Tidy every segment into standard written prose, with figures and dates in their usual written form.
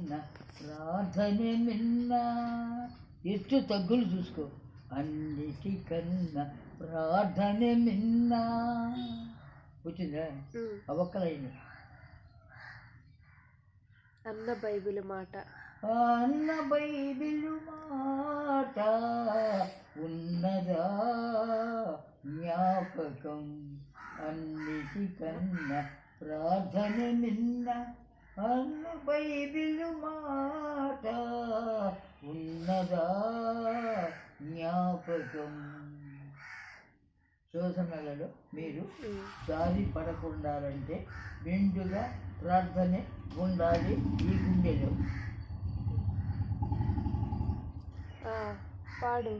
కన్నా ప్రార్థనే మిన్న. ఎత్తు తగ్గులు చూసుకో. అన్నిటికన్నా ప్రార్థనే మిన్న. వచ్చిందా ఆ ఒక్కలైంది. అన్న బైబిల్ మాట, అన్న బైబిలు మాట ఉన్నదా జ్ఞాపకం. అన్నిటికన్నా ప్రార్థన నిన్న. అన్న బైబిలు మాట ఉన్నదా జ్ఞాపకం. శోధనలలో మీరు జారి పడకుండాలంటే మెండుగా ప్రార్థనే ఉండాలి ఈ గుండెలో. పాడు.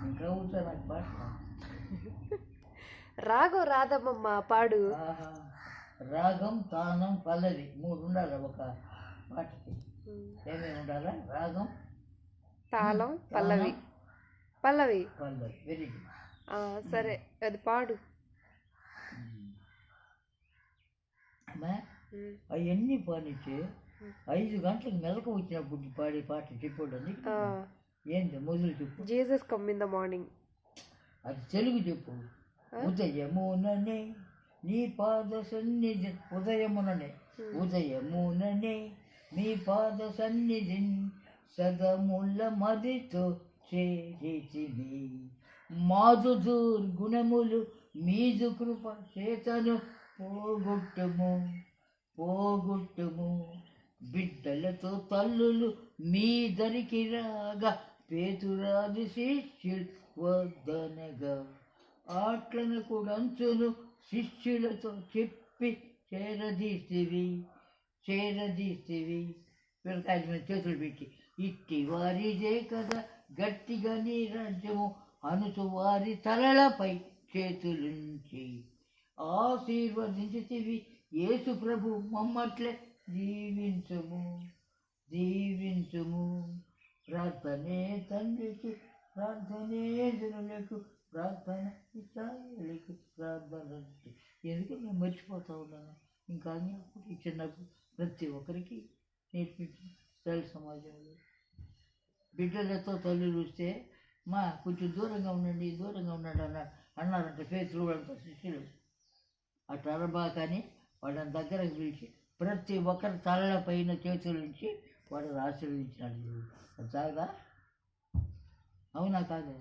ఇంకా కూర్చో, నాకు పాట రాగం రాదమ్మమ్మ, పాడు. రాగం, తానం, పల్లవి 3 ఉండాలి ఒక పాటకి. ఏమేమి ఉండాలా? రాగం, తాళం, పల్లవి. పల్లవి పల్లవి. Very good. సరే, అది పాడు. అవన్నీ పాడించి 5 గంటలకు మెలకు వచ్చినప్పుడు పాడే పాట చెప్పండి. ఏంటి మొదలు చెప్పు. Jesus come in the morning. అది తెలుగు చెప్పు. ఉదయముననే నీ పాద సన్నిధి. ఉదయముననే ఉదయముననే నీ పాద సన్నిధి సదముల మదితో చేరితివి. మాదు దుర్గుణములు మీదు కృప చేతను పోగొట్టుము. బిడ్డలతో తల్లులు మీ దరికి రాగా పేతురాది శిష్యులు వద్దనగా. ఆట్లను కూడా అంచును శిష్యులతో చెప్పి చేరదీస్తివి. పిల్లకాయల చేతులు పెట్టి ఇట్టి వారిదే కదా గట్టిగా నీ రాజ్యము అనుచు వారి తలలపై చేతులుంచి ఆశీర్వదించితివి. యేసు ప్రభు మమ్మట్లే దీవించుము. ప్రార్థనే తండ్రికి, ప్రార్థనే జనులకు, ప్రార్థన ఇస్రాయేలుకు, ప్రార్థన. ఎందుకు నేను మర్చిపోతా ఉన్నాను. ఇంకా అప్పుడు చిన్నప్పుడు ప్రతి ఒక్కరికి నేర్పించి ఇస్రాయేల్ సమాజంలో బిడ్డలతో తల్లులు వస్తే కొంచెం దూరంగా ఉండండి అన్నారంట పేతురు వాళ్ళంతా శిష్యులు. అటు అరబాకని వాళ్ళని దగ్గరకు పిలిచి ప్రతి ఒక్కరి తలల పైన చేతుల నుంచి వాళ్ళని ఆశీర్వదించినాడు. అది చాలదా? అవునా కాదా?